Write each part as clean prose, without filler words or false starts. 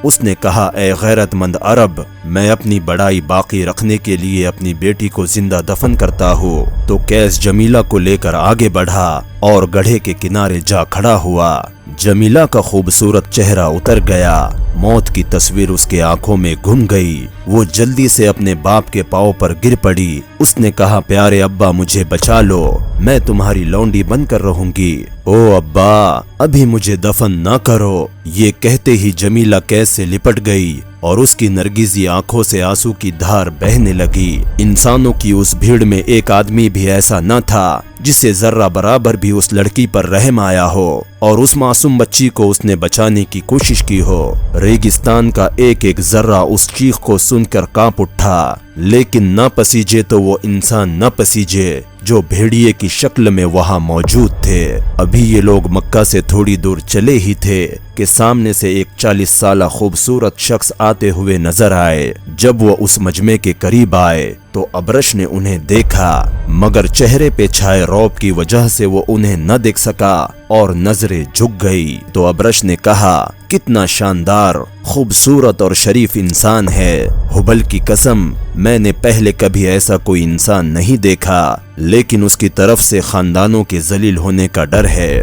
اس نے کہا اے غیرت مند عرب، میں اپنی بڑائی باقی رکھنے کے لیے اپنی بیٹی کو زندہ دفن کرتا ہوں۔ تو قیس جمیلہ کو لے کر آگے بڑھا اور گڑھے کے کنارے جا کھڑا ہوا۔ جمیلہ کا خوبصورت چہرہ اتر گیا، موت کی تصویر اس کے آنکھوں میں گھم گئی۔ وہ جلدی سے اپنے باپ کے پاؤں پر گر پڑی۔ اس نے کہا پیارے ابا مجھے بچا لو، میں تمہاری لونڈی بن کر رہوں گی۔ او ابا ابھی مجھے دفن نہ کرو۔ یہ کہتے ہی جمیلہ قیس سے لپٹ گئی اور اس کی نرگیزی آنکھوں سے آنسو کی دھار بہنے لگی۔ انسانوں کی اس بھیڑ میں ایک آدمی بھی ایسا نہ تھا جسے ذرہ برابر بھی اس لڑکی پر رحم آیا ہو اور اس معصوم بچی کو اس نے بچانے کی کوشش کی ہو۔ ریگستان کا ایک ایک ذرہ اس چیخ کو سن کر کانپ اٹھا، لیکن نہ پسیجے تو وہ انسان نہ پسیجے جو بھیڑیے کی شکل میں وہاں موجود تھے۔ ابھی یہ لوگ مکہ سے تھوڑی دور چلے ہی تھے کہ سامنے سے ایک 40 سالہ خوبصورت شخص آتے ہوئے نظر آئے۔ جب وہ اس مجمع کے قریب آئے تو ابرش نے انہیں دیکھا، مگر چہرے پہ چھائے رعب کی وجہ سے وہ انہیں نہ دیکھ سکا اور نظریں جھک گئی۔ تو ابرش نے کہا کتنا شاندار، خوبصورت اور شریف انسان ہے، ہبل کی قسم میں نے پہلے کبھی ایسا کوئی انسان نہیں دیکھا، لیکن اس کی طرف سے خاندانوں کے ذلیل ہونے کا ڈر ہے۔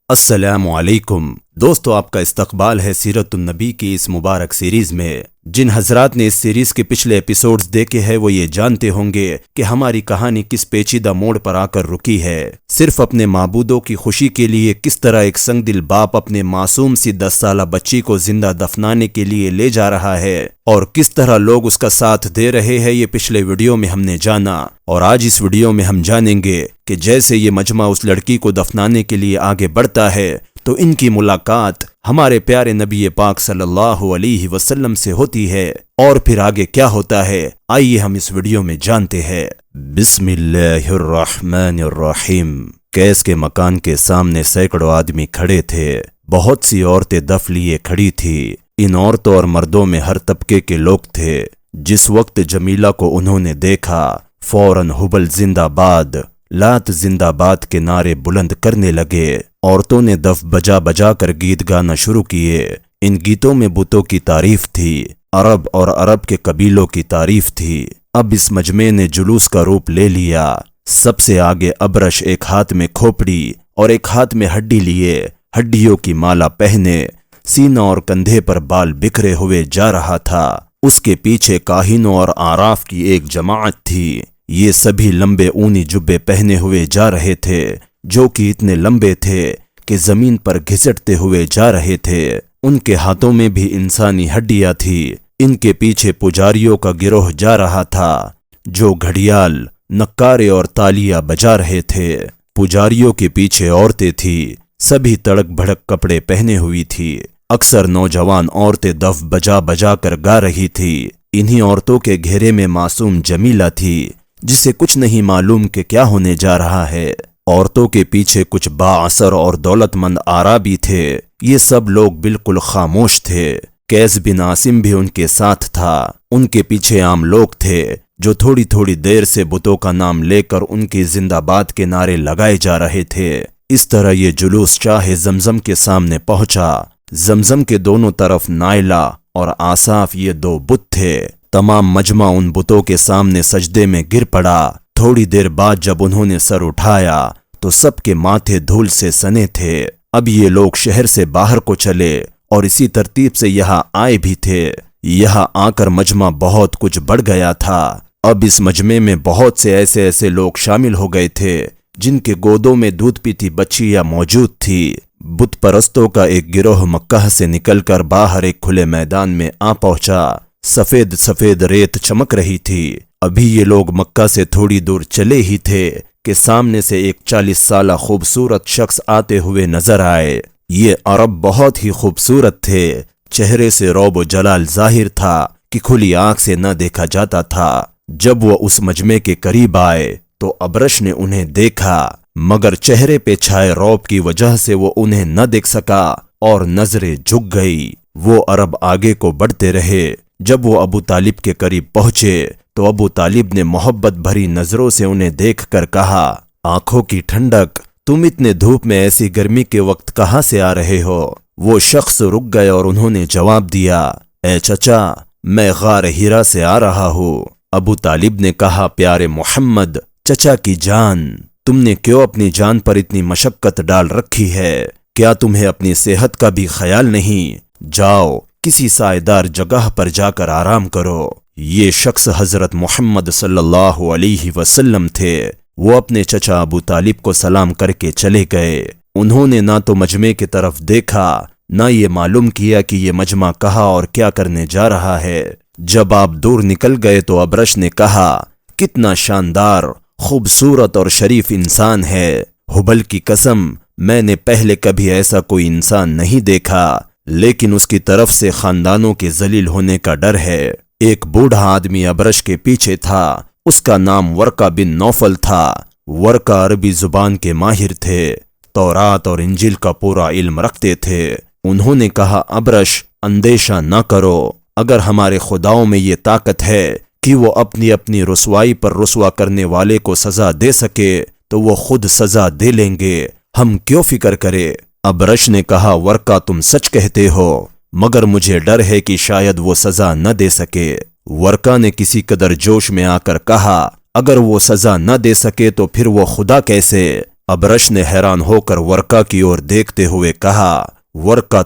السلام علیکم دوستو، آپ کا استقبال ہے سیرت النبی کی اس مبارک سیریز میں۔ جن حضرات نے اس سیریز کے پچھلے ایپیسوڈز دیکھے ہیں وہ یہ جانتے ہوں گے کہ ہماری کہانی کس پیچیدہ موڑ پر آ کر رکی ہے۔ صرف اپنے معبودوں کی خوشی کے لیے کس طرح ایک سنگ دل باپ اپنے معصوم سی 10 سالہ بچی کو زندہ دفنانے کے لیے لے جا رہا ہے اور کس طرح لوگ اس کا ساتھ دے رہے ہیں، یہ پچھلے ویڈیو میں ہم نے جانا۔ اور آج اس ویڈیو میں ہم جانیں گے کہ جیسے یہ مجمع اس لڑکی کو دفنانے کے لیے آگے بڑھتا ہے تو ان کی ملاقات ہمارے پیارے نبی پاک صلی اللہ علیہ وسلم سے ہوتی ہے، اور پھر آگے کیا ہوتا ہے آئیے ہم اس ویڈیو میں جانتے ہیں۔ بسم اللہ الرحمن الرحیم۔ قیس کے مکان کے سامنے سینکڑوں آدمی کھڑے تھے، بہت سی عورتیں دف لیے کھڑی تھی۔ ان عورتوں اور مردوں میں ہر طبقے کے لوگ تھے۔ جس وقت جمیلہ کو انہوں نے دیکھا فوراً ہبل زندہ باد، لات زندہ باد کے نعرے بلند کرنے لگے۔ عورتوں نے دف بجا بجا کر گیت گانا شروع کیے۔ ان گیتوں میں بتوں کی تعریف تھی، عرب اور عرب کے قبیلوں کی تعریف تھی۔ اب اس مجمع نے جلوس کا روپ لے لیا۔ سب سے آگے ابرش ایک ہاتھ میں کھوپڑی اور ایک ہاتھ میں ہڈی لیے، ہڈیوں کی مالا پہنے، سینہ اور کندھے پر بال بکھرے ہوئے جا رہا تھا۔ اس کے پیچھے کاہنوں اور آراف کی ایک جماعت تھی۔ یہ سبھی لمبے اونی جبے پہنے ہوئے جا رہے تھے جو کہ اتنے لمبے تھے کہ زمین پر گھسٹتے ہوئے جا رہے تھے۔ ان کے ہاتھوں میں بھی انسانی ہڈیاں تھی۔ ان کے پیچھے پجاریوں کا گروہ جا رہا تھا جو گھڑیال، نکارے اور تالیاں بجا رہے تھے۔ پجاریوں کے پیچھے عورتیں تھیں، سبھی تڑک بھڑک کپڑے پہنے ہوئی تھی۔ اکثر نوجوان عورتیں دف بجا بجا کر گا رہی تھی۔ انہی عورتوں کے گھیرے میں معصوم جمیلہ تھی جسے کچھ نہیں معلوم کہ کیا ہونے جا رہا ہے۔ عورتوں کے پیچھے کچھ بااثر اور دولت مند آرابی تھے۔ یہ سب لوگ بالکل خاموش تھے۔ قیس بن عاصم بھی ان کے ساتھ تھا۔ ان کے پیچھے عام لوگ تھے جو تھوڑی تھوڑی دیر سے بتوں کا نام لے کر ان کی زندہ باد کے نعرے لگائے جا رہے تھے۔ اس طرح یہ جلوس چاہے زمزم کے سامنے پہنچا۔ زمزم کے دونوں طرف نائلہ اور آصاف یہ دو بت تھے۔ تمام مجمع ان بتوں کے سامنے سجدے میں گر پڑا۔ تھوڑی دیر بعد جب انہوں نے سر اٹھایا تو سب کے ماتھے دھول سے سنے تھے۔ اب یہ لوگ شہر سے باہر کو چلے اور اسی ترتیب سے یہاں آئے بھی تھے۔ یہاں آ کر مجمع بہت کچھ بڑھ گیا تھا۔ اب اس مجمع میں بہت سے ایسے لوگ شامل ہو گئے تھے جن کے گودوں میں دودھ پیتی بچیاں موجود تھی۔ بت پرستوں کا ایک گروہ مکہ سے نکل کر باہر ایک کھلے میدان میں آ پہنچا۔ سفید سفید ریت چمک رہی تھی۔ ابھی یہ لوگ مکہ سے تھوڑی دور چلے ہی تھے کہ سامنے سے ایک 40 سالہ خوبصورت شخص آتے ہوئے نظر آئے۔ یہ عرب بہت ہی خوبصورت تھے۔ چہرے سے رعب و جلال ظاہر تھا کہ کھلی آنکھ سے نہ دیکھا جاتا تھا۔ جب وہ اس مجمع کے قریب آئے تو ابرش نے انہیں دیکھا، مگر چہرے پہ چھائے رعب کی وجہ سے وہ انہیں نہ دیکھ سکا اور نظریں جھک گئی۔ وہ عرب آگے کو بڑھتے رہے۔ جب وہ ابو طالب کے قریب پہنچے تو ابو طالب نے محبت بھری نظروں سے انہیں دیکھ کر کہا آنکھوں کی ٹھنڈک تم اتنے دھوپ میں ایسی گرمی کے وقت کہاں سے آ رہے ہو؟ وہ شخص رک گئے اور انہوں نے جواب دیا، اے چچا، میں غار ہیرا سے آ رہا ہوں۔ ابو طالب نے کہا، پیارے محمد، چچا کی جان، تم نے کیوں اپنی جان پر اتنی مشقت ڈال رکھی ہے؟ کیا تمہیں اپنی صحت کا بھی خیال نہیں؟ جاؤ کسی سائیدار جگہ پر جا کر آرام کرو۔ یہ شخص حضرت محمد صلی اللہ علیہ وسلم تھے۔ وہ اپنے چچا ابو طالب کو سلام کر کے چلے گئے۔ انہوں نے نہ تو مجمع کی طرف دیکھا، نہ یہ معلوم کیا کہ یہ مجمع کہاں اور کیا کرنے جا رہا ہے۔ جب آپ دور نکل گئے تو ابرش نے کہا، کتنا شاندار، خوبصورت اور شریف انسان ہے۔ ہبل کی قسم، میں نے پہلے کبھی ایسا کوئی انسان نہیں دیکھا، لیکن اس کی طرف سے خاندانوں کے ذلیل ہونے کا ڈر ہے۔ ایک بوڑھا آدمی ابرش کے پیچھے تھا، اس کا نام ورقہ بن نوفل تھا۔ ورقہ عربی زبان کے ماہر تھے، تورات اور انجیل کا پورا علم رکھتے تھے۔ انہوں نے کہا، ابرش، اندیشہ نہ کرو، اگر ہمارے خداؤں میں یہ طاقت ہے کہ وہ اپنی اپنی رسوائی پر رسوا کرنے والے کو سزا دے سکے تو وہ خود سزا دے لیں گے، ہم کیوں فکر کرے؟ ابرش نے کہا، ورقہ، تم سچ کہتے ہو، مگر مجھے ڈر ہے کہ شاید وہ سزا نہ دے سکے۔ ورقہ نے کسی قدر جوش میں آ کر کہا، اگر وہ سزا نہ دے سکے تو پھر وہ خدا کیسے؟ ابرش نے حیران ہو کر ورقہ کی اور دیکھتے ہوئے کہا، ورقہ،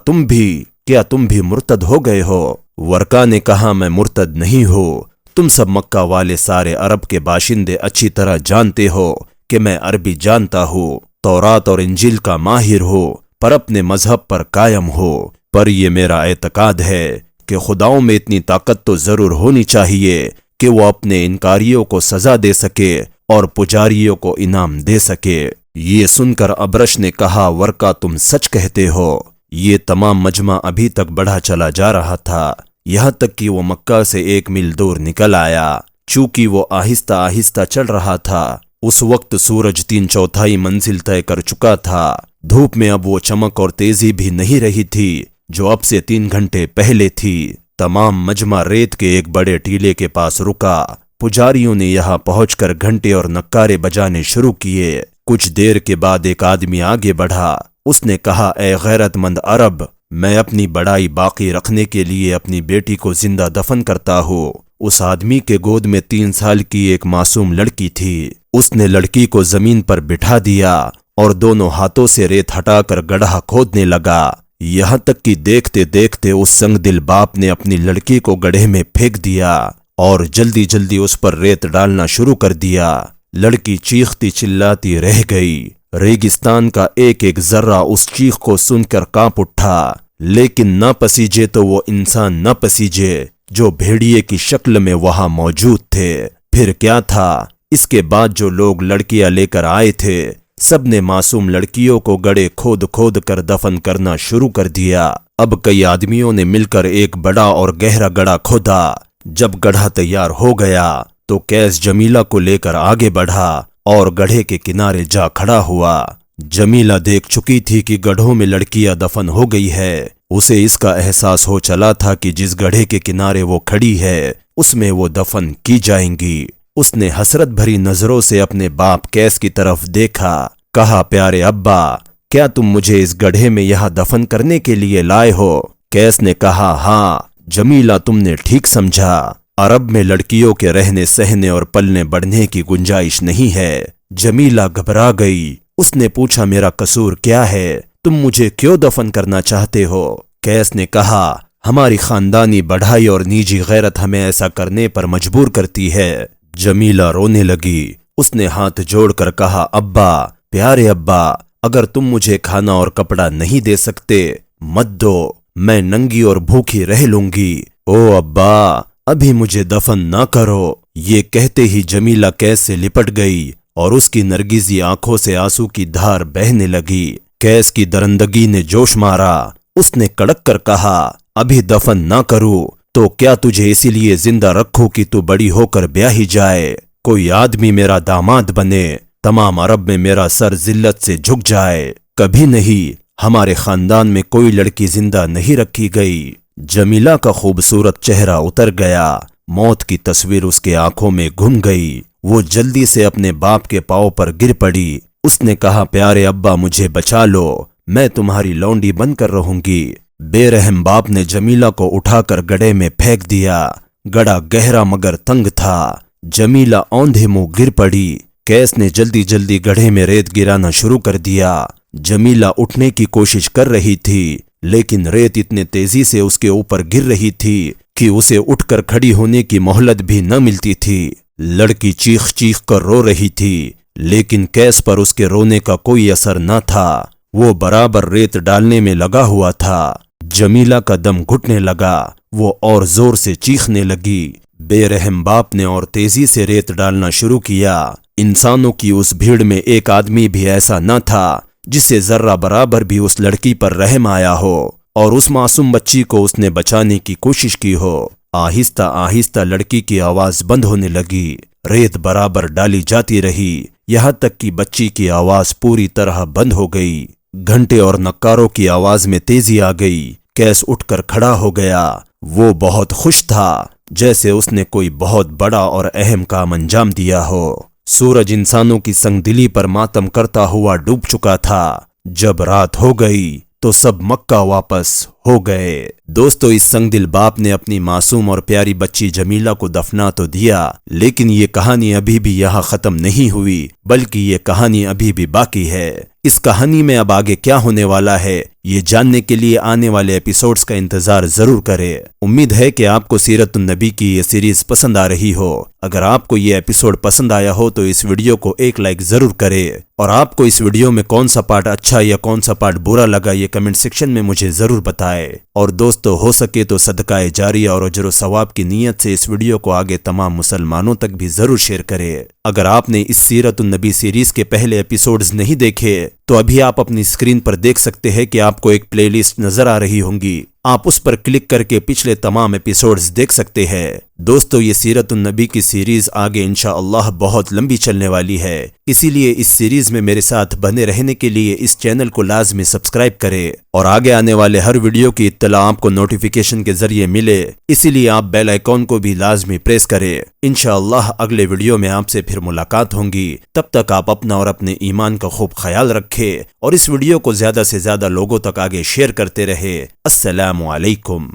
کیا تم بھی مرتد ہو گئے ہو؟ ورقہ نے کہا، میں مرتد نہیں ہوں، تم سب مکہ والے سارے عرب کے باشندے اچھی طرح جانتے ہو کہ میں عربی جانتا ہوں، تورات اور انجیل کا ماہر ہوں، پر اپنے مذہب پر قائم ہوں۔ پر یہ میرا اعتقاد ہے کہ خداؤں میں اتنی طاقت تو ضرور ہونی چاہیے کہ وہ اپنے انکاریوں کو سزا دے سکے اور پجاریوں کو انعام دے سکے۔ یہ سن کر ابرش نے کہا، ورقہ، تم سچ کہتے ہو۔ یہ تمام مجمع ابھی تک بڑھا چلا جا رہا تھا، یہاں تک کہ وہ مکہ سے 1 میل دور نکل آیا۔ چونکہ وہ آہستہ آہستہ چل رہا تھا، اس وقت سورج 3/4 منزل طے کر چکا تھا۔ دھوپ میں اب وہ چمک اور تیزی بھی نہیں رہی تھی جو اب سے 3 گھنٹے پہلے تھی۔ تمام مجمع ریت کے ایک بڑے ٹیلے کے پاس رکا۔ پجاریوں نے یہاں پہنچ کر گھنٹے اور نکارے بجانے شروع کیے۔ کچھ دیر کے بعد ایک آدمی آگے بڑھا۔ اس نے کہا، اے غیرت مند عرب، میں اپنی بڑائی باقی رکھنے کے لیے اپنی بیٹی کو زندہ دفن کرتا ہوں۔ اس آدمی کے گود میں 3 سال کی ایک معصوم لڑکی تھی۔ اس نے لڑکی کو زمین پر بٹھا دیا اور دونوں ہاتھوں سے ریت ہٹا کر گڑھا کھودنے لگا، یہاں تک کہ دیکھتے دیکھتے اس سنگ دل باپ نے اپنی لڑکی کو گڑھے میں پھینک دیا اور جلدی جلدی اس پر ریت ڈالنا شروع کر دیا۔ لڑکی چیختی چلاتی رہ گئی۔ ریگستان کا ایک ایک ذرہ اس چیخ کو سن کر کانپ اٹھا، لیکن نہ پسیجے تو وہ انسان نہ پسیجے جو بھیڑیے کی شکل میں وہاں موجود تھے۔ پھر کیا تھا، اس کے بعد جو لوگ لڑکیاں لے کر آئے تھے سب نے معصوم لڑکیوں کو گڑھے کھود کھود کر دفن کرنا شروع کر دیا۔ اب کئی آدمیوں نے مل کر ایک بڑا اور گہرا گڑھا کھودا۔ جب گڑھا تیار ہو گیا تو قیس جمیلہ کو لے کر آگے بڑھا اور گڑھے کے کنارے جا کھڑا ہوا۔ جمیلہ دیکھ چکی تھی کہ گڑھوں میں لڑکیاں دفن ہو گئی ہے۔ اسے اس کا احساس ہو چلا تھا کہ جس گڑھے کے کنارے وہ کھڑی ہے اس میں وہ دفن کی جائیں گی۔ اس نے حسرت بھری نظروں سے اپنے باپ قیس کی طرف دیکھا، کہا، پیارے ابا، کیا تم مجھے اس گڑھے میں یہاں دفن کرنے کے لیے لائے ہو؟ قیس نے کہا، ہاں جمیلہ، تم نے ٹھیک سمجھا۔ عرب میں لڑکیوں کے رہنے سہنے اور پلنے بڑھنے کی گنجائش نہیں ہے۔ جمیلہ گھبرا گئی۔ اس نے پوچھا، میرا قصور کیا ہے؟ تم مجھے کیوں دفن کرنا چاہتے ہو؟ قیس نے کہا، ہماری خاندانی بڑھائی اور نجی غیرت ہمیں ایسا کرنے پر مجبور کرتی ہے۔ جمیلہ رونے لگی۔ اس نے ہاتھ جوڑ کر کہا، ابا، پیارے ابا، اگر تم مجھے کھانا اور کپڑا نہیں دے سکتے مت دو، میں ننگی اور بھوکی رہ لوں گی۔ او ابا، ابھی مجھے دفن نہ کرو۔ یہ کہتے ہی جمیلہ قیس سے لپٹ گئی اور اس کی نرگیزی آنکھوں سے آنسو کی دھار بہنے لگی۔ قیس کی درندگی نے جوش مارا۔ اس نے کڑک کر کہا، ابھی دفن نہ کروں تو کیا تجھے اسی لیے زندہ رکھوں کہ تو بڑی ہو کر بیاہی جائے، کوئی آدمی میرا داماد بنے، تمام عرب میں میرا سر ذلت سے جھک جائے؟ کبھی نہیں، ہمارے خاندان میں کوئی لڑکی زندہ نہیں رکھی گئی۔ جمیلہ کا خوبصورت چہرہ اتر گیا۔ موت کی تصویر اس کے آنکھوں میں گھم گئی۔ وہ جلدی سے اپنے باپ کے پاؤں پر گر پڑی۔ اس نے کہا پیارے ابا مجھے بچا لو، میں تمہاری لونڈی بن کر رہوں گی۔ بے رحم باپ نے جمیلہ کو اٹھا کر گڑھے میں پھینک دیا۔ گڑھا گہرا مگر تنگ تھا، جمیلہ اوندھے منہ گر پڑی۔ کیس نے جلدی جلدی گڑھے میں ریت گرانا شروع کر دیا۔ جمیلہ اٹھنے کی کوشش کر رہی تھی لیکن ریت اتنے تیزی سے اس کے اوپر گر رہی تھی کہ اسے اٹھ کر کھڑی ہونے کی مہلت بھی نہ ملتی تھی۔ لڑکی چیخ چیخ کر رو رہی تھی لیکن کیس پر اس کے رونے کا کوئی اثر نہ تھا، وہ برابر ریت ڈالنے میں لگا ہوا تھا۔ جمیلہ کا دم گھٹنے لگا، وہ اور زور سے چیخنے لگی۔ بے رحم باپ نے اور تیزی سے ریت ڈالنا شروع کیا۔ انسانوں کی اس بھیڑ میں ایک آدمی بھی ایسا نہ تھا جسے ذرہ برابر بھی اس لڑکی پر رحم آیا ہو اور اس معصوم بچی کو اس نے بچانے کی کوشش کی ہو۔ آہستہ آہستہ لڑکی کی آواز بند ہونے لگی، ریت برابر ڈالی جاتی رہی یہاں تک کہ بچی کی آواز پوری طرح بند ہو گئی۔ گھنٹے اور نکاروں کی آواز میں تیزی آ گئی۔ کیس اٹھ کر کھڑا ہو گیا۔ وہ بہت خوش تھا جیسے اس نے کوئی بہت بڑا اور اہم کام انجام دیا ہو۔ سورج انسانوں کی سنگ دلی پر ماتم کرتا ہوا ڈوب چکا تھا۔ جب رات ہو گئی تو سب مکہ واپس ہو گئے۔ دوستو اس سنگ دل باپ نے اپنی معصوم اور پیاری بچی جمیلہ کو دفنا تو دیا لیکن یہ کہانی ابھی بھی یہاں ختم نہیں ہوئی بلکہ یہ کہانی ابھی بھی باقی ہے۔ اس کہانی میں اب آگے کیا ہونے والا ہے یہ جاننے کے لیے آنے والے ایپیسوڈز کا انتظار ضرور کرے۔ امید ہے کہ آپ کو سیرت النبی کی یہ سیریز پسند آ رہی ہو۔ اگر آپ کو یہ ایپیسوڈ پسند آیا ہو تو اس ویڈیو کو ایک لائک ضرور کرے اور آپ کو اس ویڈیو میں کون سا پارٹ اچھا یا کون سا پارٹ برا لگا یہ کمنٹ سیکشن میں مجھے ضرور بتائے۔ اور دوستو ہو سکے تو صدقہ جاریہ اور اجر و ثواب کی نیت سے اس ویڈیو کو آگے تمام مسلمانوں تک بھی ضرور شیئر کرے۔ اگر آپ نے اس سیرت النبی سیریز کے پہلے ایپیسوڈز نہیں دیکھے تو ابھی آپ اپنی اسکرین پر دیکھ سکتے ہیں کہ آپ کو ایک پلے لسٹ نظر آ رہی ہوں گی، آپ اس پر کلک کر کے پچھلے تمام ایپیسوڈز دیکھ سکتے ہیں۔ دوستو یہ سیرت النبی کی سیریز آگے انشاءاللہ بہت لمبی چلنے والی ہے، اسی لیے اس سیریز میں میرے ساتھ بنے رہنے کے لیے اس چینل کو لازمی سبسکرائب کرے اور آگے آنے والے ہر ویڈیو کی اطلاع آپ کو نوٹیفیکیشن کے ذریعے ملے، اسی لیے آپ بیل آئیکن کو بھی لازمی پریس کرے۔ انشاءاللہ اگلے ویڈیو میں آپ سے پھر ملاقات ہوگی، تب تک آپ اپنا اور اپنے ایمان کا خوب خیال رکھے اور اس ویڈیو کو زیادہ سے زیادہ لوگوں تک آگے شیئر کرتے رہے۔ السلام علیکم۔